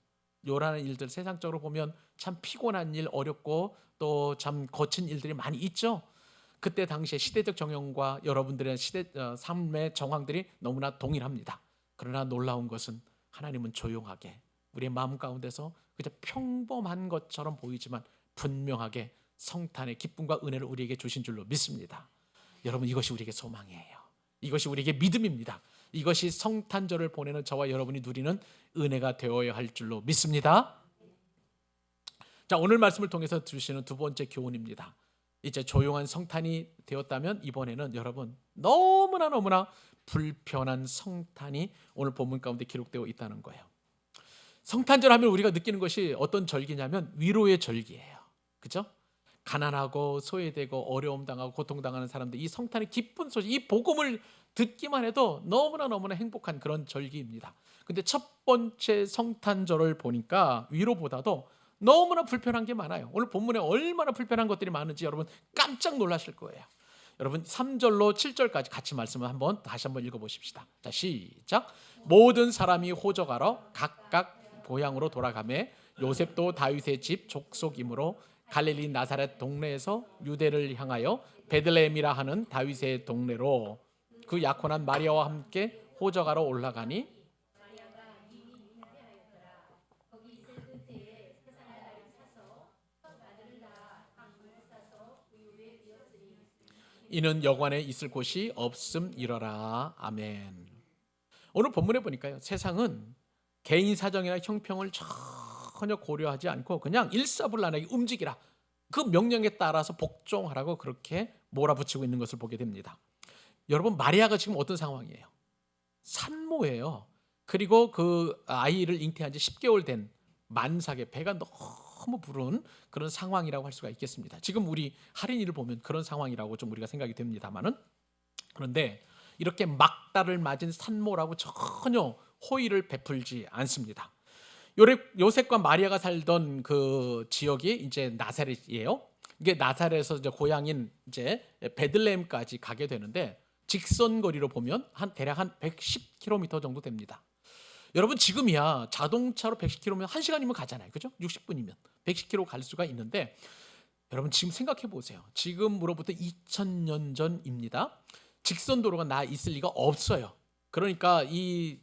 요란한 일들, 세상적으로 보면 참 피곤한 일, 어렵고 또 참 거친 일들이 많이 있죠. 그때 당시에 시대적 정형과 여러분들의 삶의 정황들이 너무나 동일합니다. 그러나 놀라운 것은 하나님은 조용하게 우리의 마음 가운데서 그저 평범한 것처럼 보이지만 분명하게 성탄의 기쁨과 은혜를 우리에게 주신 줄로 믿습니다. 여러분, 이것이 우리에게 소망이에요. 이것이 우리에게 믿음입니다. 이것이 성탄절을 보내는 저와 여러분이 누리는 은혜가 되어야 할 줄로 믿습니다. 자, 오늘 말씀을 통해서 주시는 두 번째 교훈입니다. 이제 조용한 성탄이 되었다면 이번에는 여러분 너무나 불편한 성탄이 오늘 본문 가운데 기록되어 있다는 거예요. 성탄절 하면 우리가 느끼는 것이 어떤 절기냐면 위로의 절기예요. 그렇죠? 가난하고 소외되고 어려움 당하고 고통당하는 사람들, 이 성탄의 기쁜 소식, 이 복음을 듣기만 해도 너무나 행복한 그런 절기입니다. 근데 첫 번째 성탄절을 보니까 위로보다도 너무나 불편한 게 많아요. 오늘 본문에 얼마나 불편한 것들이 많은지 여러분 깜짝 놀라실 거예요. 여러분 3절로 7절까지 같이 말씀을 다시 한번 읽어보십시다. 자, 시작. 모든 사람이 호적하러 각각 고향으로 돌아가매 요셉도 다윗의 집 족속이므로 갈릴리 나사렛 동네에서 유대를 향하여 베들레헴이라 하는 다윗의 동네로 그 약혼한 마리아와 함께 호적하러 올라가니 이는 여관에 있을 곳이 없음이러라. 아멘. 오늘 본문에 보니까요, 세상은 개인 사정이나 형평을 전혀 고려하지 않고 그냥 일사불란하게 움직이라, 그 명령에 따라서 복종하라고 그렇게 몰아붙이고 있는 것을 보게 됩니다. 여러분, 마리아가 지금 어떤 상황이에요? 산모예요. 그리고 그 아이를 잉태한 지 10개월 된 만삭의 배가 너무 부른 그런 상황이라고 할 수가 있겠습니다. 지금 우리 할인이를 보면 그런 상황이라고 좀 우리가 생각이 됩니다만은, 그런데 이렇게 막달을 맞은 산모라고 전혀 호의를 베풀지 않습니다. 요셉과 마리아가 살던 그 지역이 이제 나사렛이에요. 이게 나사렛에서 이제 고향인 이제 베들레헴까지 가게 되는데 직선 거리로 보면 대략 한 110km 정도 됩니다. 여러분, 지금이야 자동차로 110km면 1시간이면 가잖아요. 그죠? 60분이면 110km 갈 수가 있는데, 여러분 지금 생각해 보세요. 지금으로부터 2000년 전입니다. 직선 도로가 나 있을 리가 없어요. 그러니까 이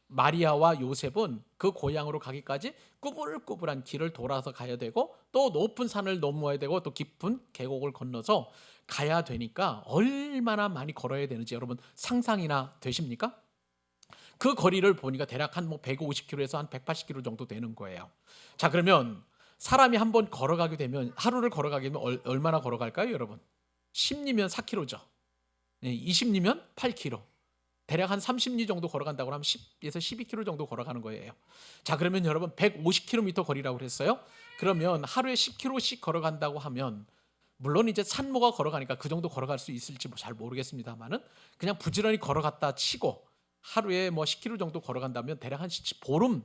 마리아와 요셉은 그 고향으로 가기까지 꾸불꾸불한 길을 돌아서 가야 되고, 또 높은 산을 넘어야 되고, 또 깊은 계곡을 건너서 가야 되니까 얼마나 많이 걸어야 되는지 여러분 상상이나 되십니까? 그 거리를 보니까 대략 한 150km에서 한 180km 정도 되는 거예요. 자, 그러면 사람이 한번 걸어가게 되면, 하루를 걸어가게 되면 얼마나 걸어갈까요, 여러분? 10리면 4km죠. 20리면 8km. 대략 한 30리 정도 걸어간다고 하면 10에서 12km 정도 걸어가는 거예요. 자, 그러면 여러분 150km 거리라고 그랬어요. 그러면 하루에 10km씩 걸어간다고 하면, 물론 이제 산모가 걸어가니까 그 정도 걸어갈 수 있을지 잘 모르겠습니다만은, 그냥 부지런히 걸어갔다 치고 하루에 10km 정도 걸어간다면 대략 한 보름,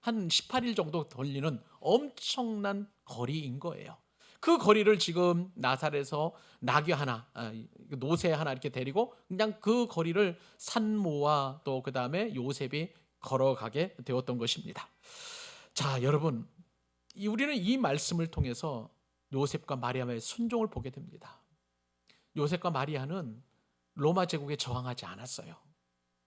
한 18일 정도 걸리는 엄청난 거리인 거예요. 그 거리를 지금 나사렛에서 나귀 하나, 노새 하나 이렇게 데리고 그냥 그 거리를 산모와 또 그 다음에 요셉이 걸어가게 되었던 것입니다. 자, 여러분, 우리는 이 말씀을 통해서 요셉과 마리아의 순종을 보게 됩니다. 요셉과 마리아는 로마 제국에 저항하지 않았어요.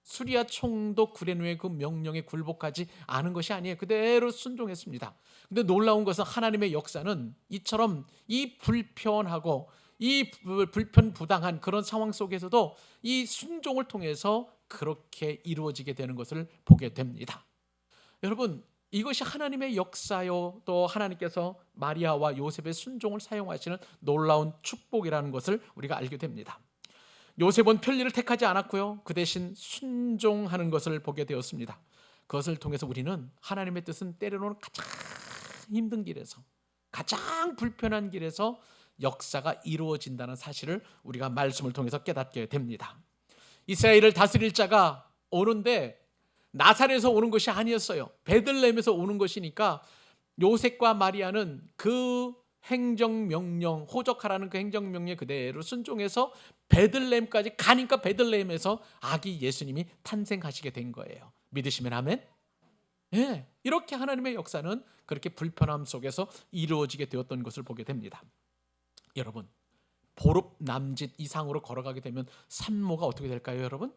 수리아 총독 구레누의 그 명령에 굴복하지 않은 것이 아니에요. 그대로 순종했습니다. 근데 놀라운 것은 하나님의 역사는 이처럼 이 불편하고 이 불편부당한 그런 상황 속에서도 이 순종을 통해서 그렇게 이루어지게 되는 것을 보게 됩니다. 여러분, 이것이 하나님의 역사요, 또 하나님께서 마리아와 요셉의 순종을 사용하시는 놀라운 축복이라는 것을 우리가 알게 됩니다. 요셉은 편리를 택하지 않았고요, 그 대신 순종하는 것을 보게 되었습니다. 그것을 통해서 우리는 하나님의 뜻은 때로는 가장 힘든 길에서, 가장 불편한 길에서 역사가 이루어진다는 사실을 우리가 말씀을 통해서 깨닫게 됩니다. 이스라엘을 다스릴 자가 오는데 나사렛에서 오는 것이 아니었어요. 베들레헴에서 오는 것이니까 요셉과 마리아는 그 행정명령, 호적하라는 그 행정명령 그대로 순종해서 베들레헴까지 가니까 베들레헴에서 아기 예수님이 탄생하시게 된 거예요. 믿으시면 아멘? 네, 이렇게 하나님의 역사는 그렇게 불편함 속에서 이루어지게 되었던 것을 보게 됩니다. 여러분, 보릅 남짓 이상으로 걸어가게 되면 산모가 어떻게 될까요, 여러분?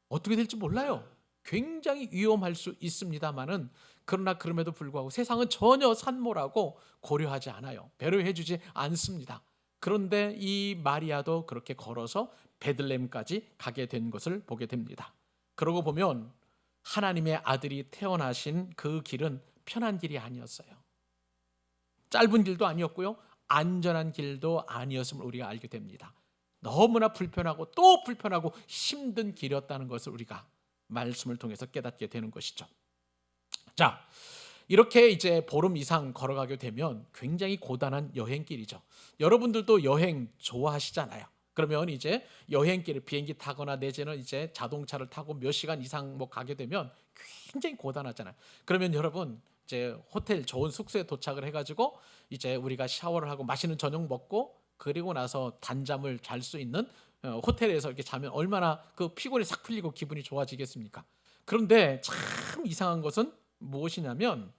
어떻게 될지 몰라요. 굉장히 위험할 수 있습니다만은, 그러나 그럼에도 불구하고 세상은 전혀 산모라고 고려하지 않아요. 배려해주지 않습니다. 그런데 이 마리아도 그렇게 걸어서 베들레헴까지 가게 된 것을 보게 됩니다. 그러고 보면 하나님의 아들이 태어나신 그 길은 편한 길이 아니었어요. 짧은 길도 아니었고요, 안전한 길도 아니었음을 우리가 알게 됩니다. 너무나 불편하고 또 불편하고 힘든 길이었다는 것을 우리가 말씀을 통해서 깨닫게 되는 것이죠. 자, 이렇게 이제 보름 이상 걸어가게 되면 굉장히 고단한 여행길이죠. 여러분들도 여행 좋아하시잖아요. 그러면 이제 여행길을 비행기 타거나 내지는 이제 자동차를 타고 몇 시간 이상 뭐 가게 되면 굉장히 고단하잖아요. 그러면 여러분 이제 호텔 좋은 숙소에 도착을 해가지고 이제 우리가 샤워를 하고 맛있는 저녁 먹고 그리고 나서 단잠을 잘 수 있는 호텔에서 이렇게 자면 얼마나 그 피곤이 싹 풀리고 기분이 좋아지겠습니까? 그런데 참 이상한 것은 무엇이냐면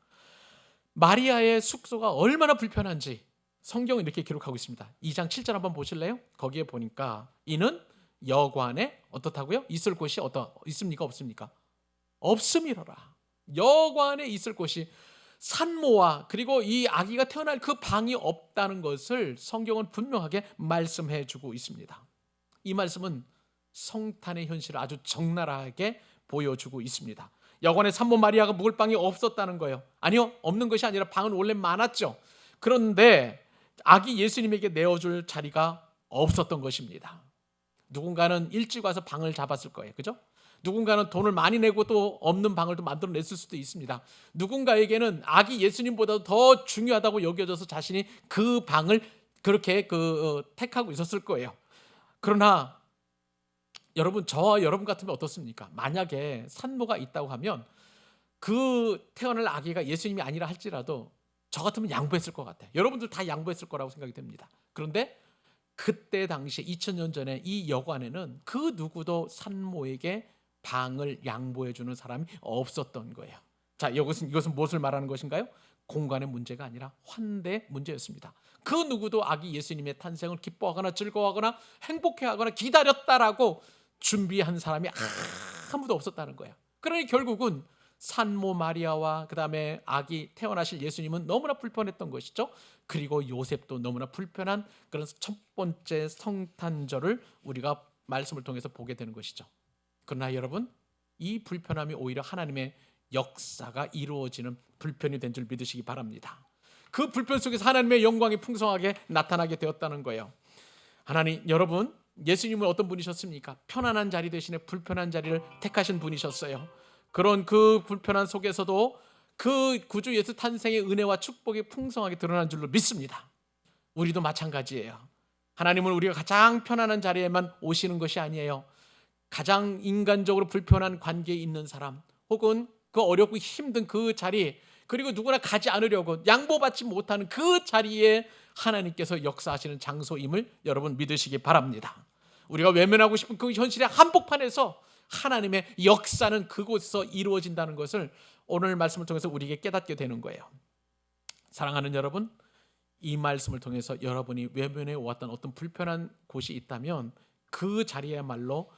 마리아의 숙소가 얼마나 불편한지 성경은 이렇게 기록하고 있습니다. 2장 7절 한번 보실래요? 거기에 보니까 이는 여관에 어떻다고요? 있을 곳이 있습니까? 없습니까? 없음이로라. 여관에 있을 곳이 산모와 그리고 이 아기가 태어날 그 방이 없다는 것을 성경은 분명하게 말씀해 주고 있습니다. 이 말씀은 성탄의 현실을 아주 적나라하게 보여주고 있습니다. 여관에 산모 마리아가 묵을 방이 없었다는 거예요. 아니요, 없는 것이 아니라 방은 원래 많았죠. 그런데 아기 예수님에게 내어줄 자리가 없었던 것입니다. 누군가는 일찍 와서 방을 잡았을 거예요. 그죠? 누군가는 돈을 많이 내고 또 없는 방을 또 만들어냈을 수도 있습니다. 누군가에게는 아기 예수님보다 더 중요하다고 여겨져서 자신이 그 방을 그렇게 택하고 있었을 거예요. 그러나 여러분, 저와 여러분 같으면 어떻습니까? 만약에 산모가 있다고 하면 그 태어날 아기가 예수님이 아니라 할지라도 저 같으면 양보했을 것 같아요. 여러분들 다 양보했을 거라고 생각이 됩니다. 그런데 그때 당시에 2000년 전에 이 여관에는 그 누구도 산모에게 방을 양보해 주는 사람이 없었던 거예요. 자, 이것은 무엇을 말하는 것인가요? 공간의 문제가 아니라 환대 문제였습니다. 그 누구도 아기 예수님의 탄생을 기뻐하거나 즐거워하거나 행복해하거나 기다렸다라고 준비한 사람이 아무도 없었다는 거예요. 그러니 결국은 산모 마리아와 그 다음에 아기 태어나실 예수님은 너무나 불편했던 것이죠. 그리고 요셉도 너무나 불편한 그런 첫 번째 성탄절을 우리가 말씀을 통해서 보게 되는 것이죠. 그러나 여러분, 이 불편함이 오히려 하나님의 역사가 이루어지는 불편이 된 줄 믿으시기 바랍니다. 그 불편 속에서 하나님의 영광이 풍성하게 나타나게 되었다는 거예요. 하나님, 여러분, 예수님은 어떤 분이셨습니까? 편안한 자리 대신에 불편한 자리를 택하신 분이셨어요. 그런 그 불편한 속에서도 그 구주 예수 탄생의 은혜와 축복이 풍성하게 드러난 줄로 믿습니다. 우리도 마찬가지예요. 하나님은 우리가 가장 편안한 자리에만 오시는 것이 아니에요. 가장 인간적으로 불편한 관계에 있는 사람, 혹은 그 어렵고 힘든 그 자리, 그리고 누구나 가지 않으려고 양보받지 못하는 그 자리에 하나님께서 역사하시는 장소임을 여러분 믿으시기 바랍니다. 우리가 외면하고 싶은 그 현실의 한복판에서 하나님의 역사는 그곳에서 이루어진다는 것을 오늘 말씀을 통해서 우리에게 깨닫게 되는 거예요. 사랑하는 여러분, 이 말씀을 통해서 여러분이 외면해 왔던 어떤 불편한 곳이 있다면 그 자리야말로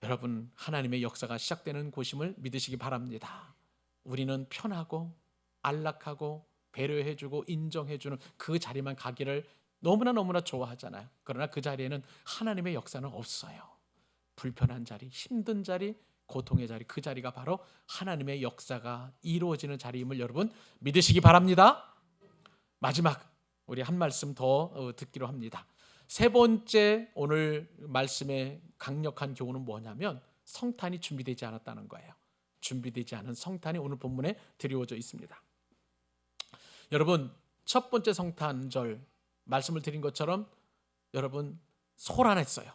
여러분 하나님의 역사가 시작되는 곳임을 믿으시기 바랍니다. 우리는 편하고 안락하고 배려해주고 인정해주는 그 자리만 가기를 너무나 좋아하잖아요. 그러나 그 자리에는 하나님의 역사는 없어요. 불편한 자리, 힘든 자리, 고통의 자리, 그 자리가 바로 하나님의 역사가 이루어지는 자리임을 여러분 믿으시기 바랍니다. 마지막 우리 한 말씀 더 듣기로 합니다. 세 번째 오늘 말씀의 강력한 교훈은 뭐냐면 성탄이 준비되지 않았다는 거예요. 준비되지 않은 성탄이 오늘 본문에 드리워져 있습니다. 여러분, 첫 번째 성탄절 말씀을 드린 것처럼 여러분 소란했어요.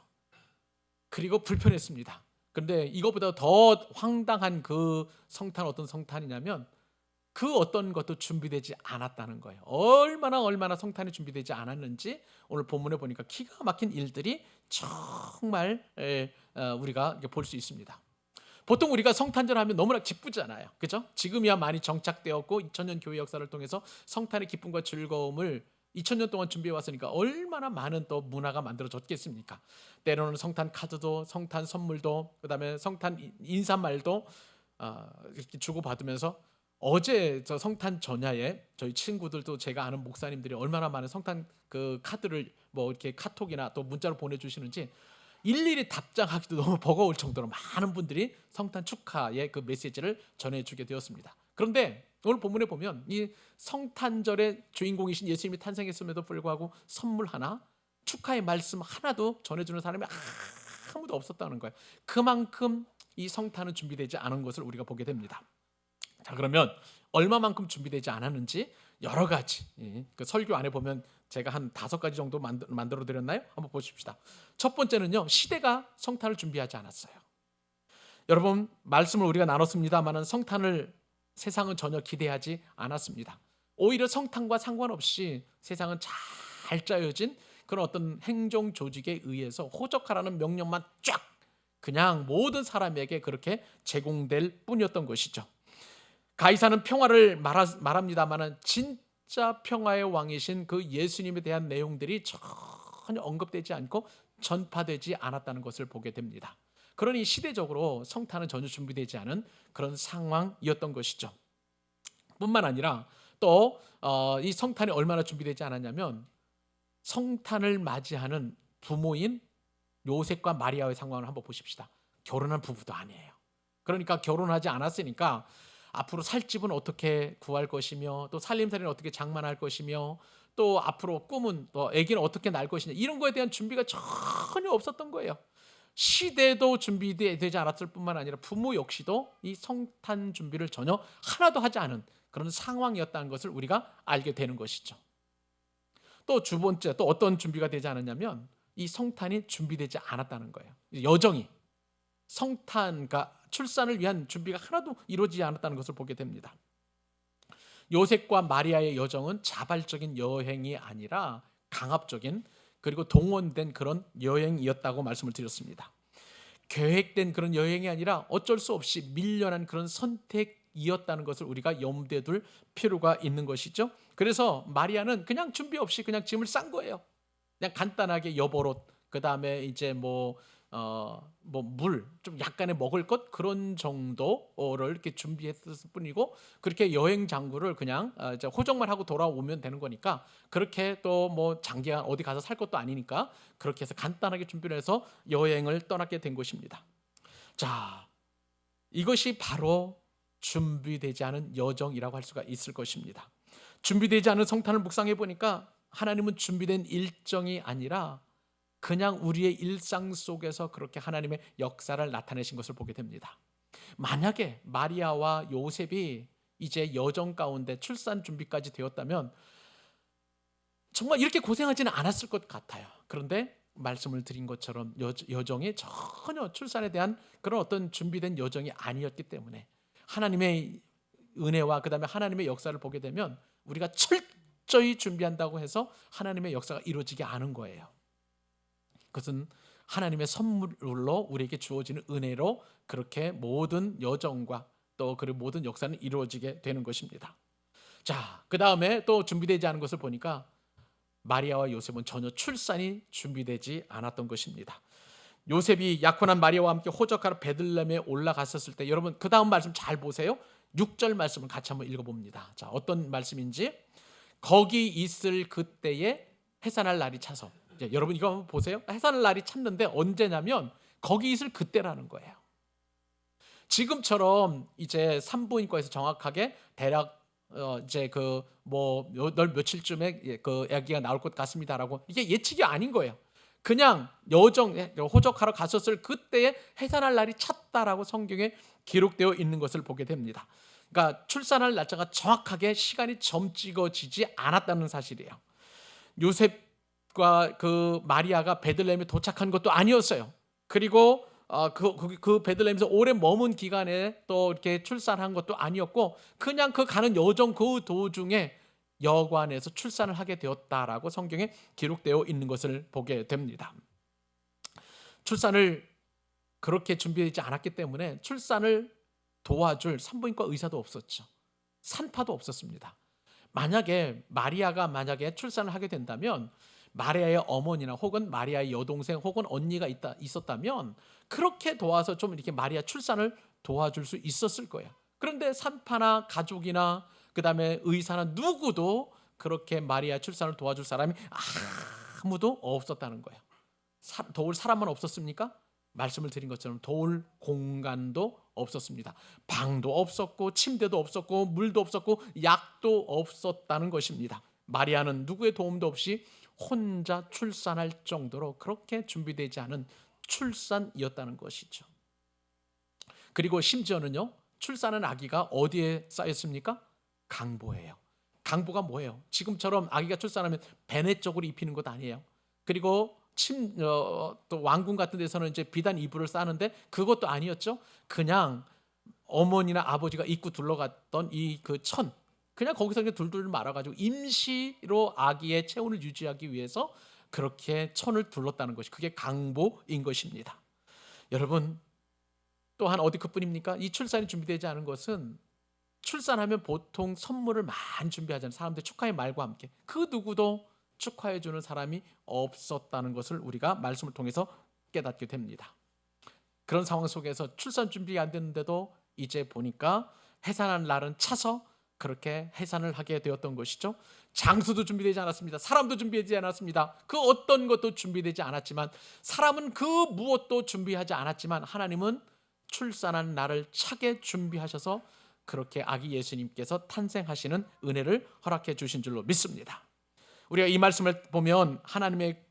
그리고 불편했습니다. 그런데 이것보다 더 황당한 그 성탄 어떤 성탄이냐면 그 어떤 것도 준비되지 않았다는 거예요. 얼마나 성탄이 준비되지 않았는지 오늘 본문에 보니까 기가 막힌 일들이 정말 우리가 볼 수 있습니다. 보통 우리가 성탄절 하면 너무나 기쁘잖아요. 그죠? 지금이야 많이 정착되었고 2000년 교회 역사를 통해서 성탄의 기쁨과 즐거움을 2000년 동안 준비해 왔으니까 얼마나 많은 또 문화가 만들어졌겠습니까? 때로는 성탄 카드도, 성탄 선물도, 그다음에 성탄 인사말도 이렇게 주고받으면서 어제 저 성탄 전야에 저희 친구들도 제가 아는 목사님들이 얼마나 많은 성탄 그 카드를 뭐 이렇게 카톡이나 또 문자로 보내주시는지 일일이 답장하기도 너무 버거울 정도로 많은 분들이 성탄 축하의 그 메시지를 전해주게 되었습니다. 그런데 오늘 본문에 보면 이 성탄절의 주인공이신 예수님이 탄생했음에도 불구하고 선물 하나, 축하의 말씀 하나도 전해주는 사람이 아무도 없었다는 거예요. 그만큼 이 성탄은 준비되지 않은 것을 우리가 보게 됩니다. 자, 그러면 얼마만큼 준비되지 않았는지 여러 가지, 그 설교 안에 보면 제가 한 5가지 정도 만들어 드렸나요? 한번 보십시다. 첫 번째는요, 시대가 성탄을 준비하지 않았어요. 여러분, 말씀을 우리가 나눴습니다마는 성탄을 세상은 전혀 기대하지 않았습니다. 오히려 성탄과 상관없이 세상은 잘 짜여진 그런 어떤 행정 조직에 의해서 호적하라는 명령만 쫙 그냥 모든 사람에게 그렇게 제공될 뿐이었던 것이죠. 가이사는 평화를 말합니다마는 진짜 평화의 왕이신 그 예수님에 대한 내용들이 전혀 언급되지 않고 전파되지 않았다는 것을 보게 됩니다. 그러니 시대적으로 성탄은 전혀 준비되지 않은 그런 상황이었던 것이죠. 뿐만 아니라 또 이 성탄이 얼마나 준비되지 않았냐면, 성탄을 맞이하는 부모인 요셉과 마리아의 상황을 한번 보십시다. 결혼한 부부도 아니에요. 그러니까 결혼하지 않았으니까 앞으로 살 집은 어떻게 구할 것이며, 또 살림살이는 어떻게 장만할 것이며, 또 앞으로 꿈은, 또 아기는 어떻게 낳을 것이냐, 이런 거에 대한 준비가 전혀 없었던 거예요. 시대도 준비되지 않았을 뿐만 아니라 부모 역시도 이 성탄 준비를 전혀 하나도 하지 않은 그런 상황이었다는 것을 우리가 알게 되는 것이죠. 또 두 번째, 또 어떤 준비가 되지 않았냐면, 이 성탄이 준비되지 않았다는 거예요. 여정이, 성탄과 출산을 위한 준비가 하나도 이루어지지 않았다는 것을 보게 됩니다. 요셉과 마리아의 여정은 자발적인 여행이 아니라 강압적인, 그리고 동원된 그런 여행이었다고 말씀을 드렸습니다. 계획된 그런 여행이 아니라 어쩔 수 없이 밀려난 그런 선택이었다는 것을 우리가 염두에 둘 필요가 있는 것이죠. 그래서 마리아는 그냥 준비 없이 그냥 짐을 싼 거예요. 그냥 간단하게 여벌옷, 그 다음에 이제 물, 좀 약간의 먹을 것, 그런 정도를 이렇게 준비했을 뿐이고, 그렇게 여행 장구를 그냥 이제 호적만 하고 돌아오면 되는 거니까, 그렇게 또 장기간 어디 가서 살 것도 아니니까 그렇게 해서 간단하게 준비를 해서 여행을 떠나게 된 것입니다. 자, 이것이 바로 준비되지 않은 여정이라고 할 수가 있을 것입니다. 준비되지 않은 성탄을 묵상해 보니까 하나님은 준비된 일정이 아니라 그냥 우리의 일상 속에서 그렇게 하나님의 역사를 나타내신 것을 보게 됩니다. 만약에 마리아와 요셉이 이제 여정 가운데 출산 준비까지 되었다면 정말 이렇게 고생하지는 않았을 것 같아요. 그런데 말씀을 드린 것처럼 여정이 전혀 출산에 대한 그런 어떤 준비된 여정이 아니었기 때문에 하나님의 은혜와 그 다음에 하나님의 역사를 보게 되면 우리가 철저히 준비한다고 해서 하나님의 역사가 이루어지지 않은 거예요. 그것은 하나님의 선물로 우리에게 주어지는 은혜로 그렇게 모든 여정과 또 그리고 모든 역사는 이루어지게 되는 것입니다. 자, 그 다음에 또 준비되지 않은 것을 보니까 마리아와 요셉은 전혀 출산이 준비되지 않았던 것입니다. 요셉이 약혼한 마리아와 함께 호적하러 베들레헴에 올라갔었을 때, 여러분 그 다음 말씀 잘 보세요. 6절 말씀을 같이 한번 읽어봅니다. 자, 어떤 말씀인지. 거기 있을 그때에 해산할 날이 차서. 여러분 이거 한번 보세요. 해산할 날이 찼는데 언제냐면 거기 있을 그때라는 거예요. 지금처럼 이제 산부인과에서 정확하게 대략 이제 널 며칠쯤에 그 아기가 나올 것 같습니다라고, 이게 예측이 아닌 거예요. 그냥 여정 호적하러 갔었을 그때에 해산할 날이 찼다라고 성경에 기록되어 있는 것을 보게 됩니다. 그러니까 출산할 날짜가 정확하게 시간이 점찍어지지 않았다는 사실이에요. 요셉과 그 마리아가 베들레헴에 도착한 것도 아니었어요. 그리고 그 베들레헴에서 오래 머문 기간에 또 이렇게 출산한 것도 아니었고, 그냥 그 가는 여정 그 도중에 여관에서 출산을 하게 되었다라고 성경에 기록되어 있는 것을 보게 됩니다. 출산을 그렇게 준비되지 않았기 때문에 출산을 도와줄 산부인과 의사도 없었죠. 산파도 없었습니다. 만약에 마리아가 출산을 하게 된다면 마리아의 어머니나 혹은 마리아의 여동생 혹은 언니가 있었다면 그렇게 도와서 좀 이렇게 마리아 출산을 도와줄 수 있었을 거예요. 그런데 산파나 가족이나 그 다음에 의사나 누구도 그렇게 마리아 출산을 도와줄 사람이 아무도 없었다는 거예요. 도울 사람만 없었습니까? 말씀을 드린 것처럼 도울 공간도 없었습니다. 방도 없었고 침대도 없었고 물도 없었고 약도 없었다는 것입니다. 마리아는 누구의 도움도 없이 혼자 출산할 정도로 그렇게 준비되지 않은 출산이었다는 것이죠. 그리고 심지어는요, 출산한 아기가 어디에 쌓였습니까? 강보예요. 강보가 뭐예요? 지금처럼 아기가 출산하면 베네 쪽으로 입히는 것 아니에요. 그리고 또 왕궁 같은 데서는 이제 비단 이불을 싸는데 그것도 아니었죠. 그냥 어머니나 아버지가 입고 둘러갔던 이 그 천, 그냥 거기서 그냥 둘둘 말아가지고 임시로 아기의 체온을 유지하기 위해서 그렇게 천을 둘렀다는 것이 그게 강보인 것입니다. 여러분, 또한 어디 그뿐입니까? 이 출산이 준비되지 않은 것은 출산하면 보통 선물을 많이 준비하잖아요. 사람들 축하의 말과 함께 그 누구도 축하해 주는 사람이 없었다는 것을 우리가 말씀을 통해서 깨닫게 됩니다. 그런 상황 속에서 출산 준비가 안 됐는데도 이제 보니까 해산할 날은 차서 그렇게 해산을 하게 되었던 것이죠. 장소도 준비되지 않았습니다. 사람도 준비되지 않았습니다. 그 어떤 것도 준비되지 않았지만, 사람은 그 무엇도 준비하지 않았지만 하나님은 출산한 날을 차게 준비하셔서 그렇게 아기 예수님께서 탄생하시는 은혜를 허락해 주신 줄로 믿습니다. 우리가 이 말씀을 보면 하나님의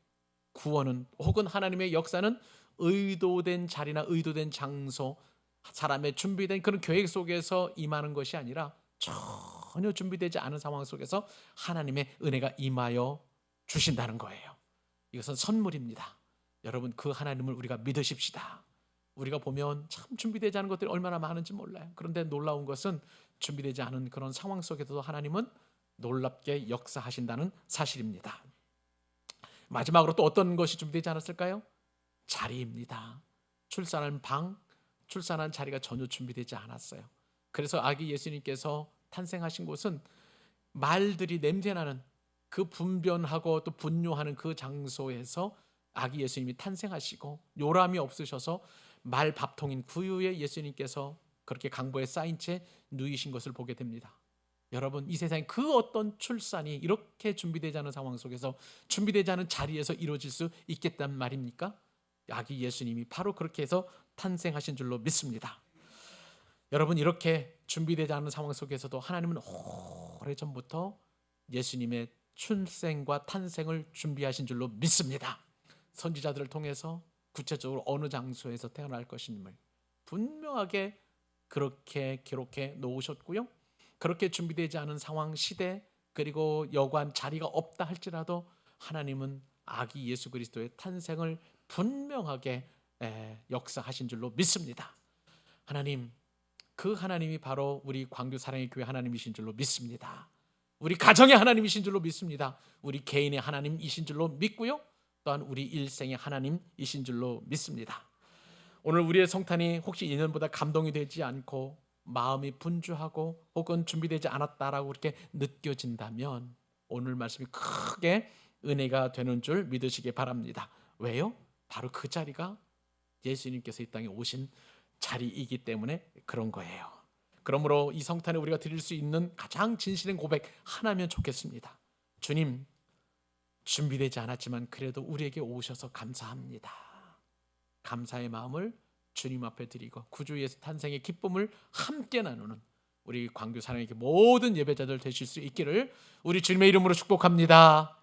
구원은 혹은 하나님의 역사는 의도된 자리나 의도된 장소, 사람의 준비된 그런 계획 속에서 임하는 것이 아니라 전혀 준비되지 않은 상황 속에서 하나님의 은혜가 임하여 주신다는 거예요. 이것은 선물입니다. 여러분, 그 하나님을 우리가 믿으십시다. 우리가 보면 참 준비되지 않은 것들이 얼마나 많은지 몰라요. 그런데 놀라운 것은 준비되지 않은 그런 상황 속에서도 하나님은 놀랍게 역사하신다는 사실입니다. 마지막으로 또 어떤 것이 준비되지 않았을까요? 자리입니다. 출산한 방, 출산한 자리가 전혀 준비되지 않았어요. 그래서 아기 예수님께서 탄생하신 곳은 말들이 냄새나는 그 분변하고 또 분뇨하는 그 장소에서 아기 예수님이 탄생하시고, 요람이 없으셔서 말 밥통인 구유에 예수님께서 그렇게 강보에 쌓인 채 누이신 것을 보게 됩니다. 여러분, 이 세상에 그 어떤 출산이 이렇게 준비되지 않은 상황 속에서 준비되지 않은 자리에서 이루어질 수 있겠단 말입니까? 아기 예수님이 바로 그렇게 해서 탄생하신 줄로 믿습니다. 여러분, 이렇게 준비되지 않은 상황 속에서도 하나님은 오래전부터 예수님의 출생과 탄생을 준비하신 줄로 믿습니다. 선지자들을 통해서 구체적으로 어느 장소에서 태어날 것임을 분명하게 그렇게 기록해 놓으셨고요. 그렇게 준비되지 않은 상황, 시대, 그리고 여관, 자리가 없다 할지라도 하나님은 아기 예수 그리스도의 탄생을 분명하게 역사하신 줄로 믿습니다. 하나님, 그 하나님이 바로 우리 광교 사랑의 교회 하나님이신 줄로 믿습니다. 우리 가정의 하나님이신 줄로 믿습니다. 우리 개인의 하나님이신 줄로 믿고요, 또한 우리 일생의 하나님이신 줄로 믿습니다. 오늘 우리의 성탄이 혹시 예년보다 감동이 되지 않고 마음이 분주하고 혹은 준비되지 않았다라고 이렇게 느껴진다면 오늘 말씀이 크게 은혜가 되는 줄 믿으시기 바랍니다. 왜요? 바로 그 자리가 예수님께서 이 땅에 오신 자리이기 때문에 그런 거예요. 그러므로 이 성탄에 우리가 드릴 수 있는 가장 진실된 고백 하나면 좋겠습니다. 주님, 준비되지 않았지만 그래도 우리에게 오셔서 감사합니다. 감사의 마음을 주님 앞에 드리고 구주 예수 탄생의 기쁨을 함께 나누는 우리 광교 사랑의 모든 예배자들 되실 수 있기를 우리 주님의 이름으로 축복합니다.